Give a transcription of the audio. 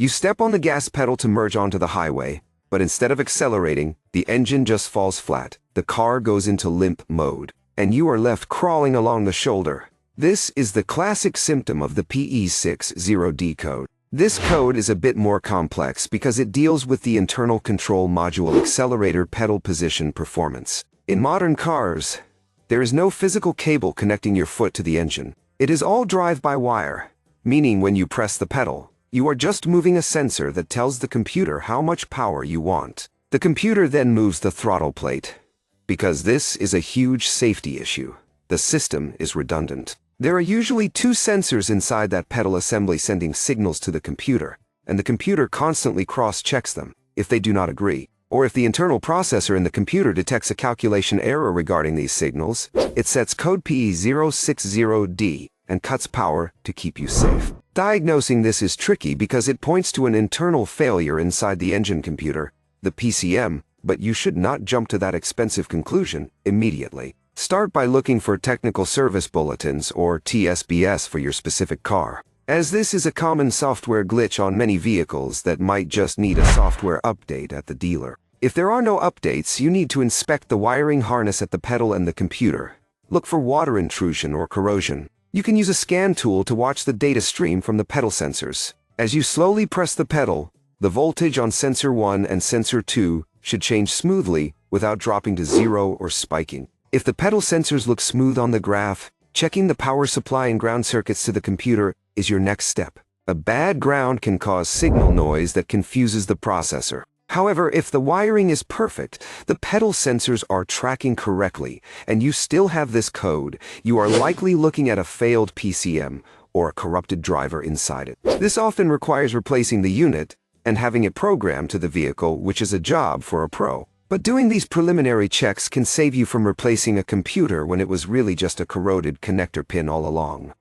You step on the gas pedal to merge onto the highway, but instead of accelerating, the engine just falls flat. The car goes into limp mode, and you are left crawling along the shoulder. This is the classic symptom of the P060D code. This code is a bit more complex because it deals with the internal control module accelerator pedal position performance. In modern cars, there is no physical cable connecting your foot to the engine. It is all drive-by-wire, meaning when you press the pedal, you are just moving a sensor that tells the computer how much power you want. The computer then moves the throttle plate. Because this is a huge safety issue, the system is redundant. There are usually two sensors inside that pedal assembly sending signals to the computer, and the computer constantly cross-checks them if they do not agree. Or if the internal processor in the computer detects a calculation error regarding these signals, it sets code P060D and cuts power to keep you safe. Diagnosing this is tricky because it points to an internal failure inside the engine computer, the PCM, but you should not jump to that expensive conclusion immediately. Start by looking for Technical Service Bulletins or TSBS for your specific car, as this is a common software glitch on many vehicles that might just need a software update at the dealer. If there are no updates, you need to inspect the wiring harness at the pedal and the computer. Look for water intrusion or corrosion. You can use a scan tool to watch the data stream from the pedal sensors. As you slowly press the pedal, the voltage on sensor 1 and sensor 2 should change smoothly without dropping to 0 or spiking. If the pedal sensors look smooth on the graph, checking the power supply and ground circuits to the computer is your next step. A bad ground can cause signal noise that confuses the processor. However, if the wiring is perfect, the pedal sensors are tracking correctly, and you still have this code, you are likely looking at a failed PCM or a corrupted driver inside it. This often requires replacing the unit and having it programmed to the vehicle, which is a job for a pro. But doing these preliminary checks can save you from replacing a computer when it was really just a corroded connector pin all along.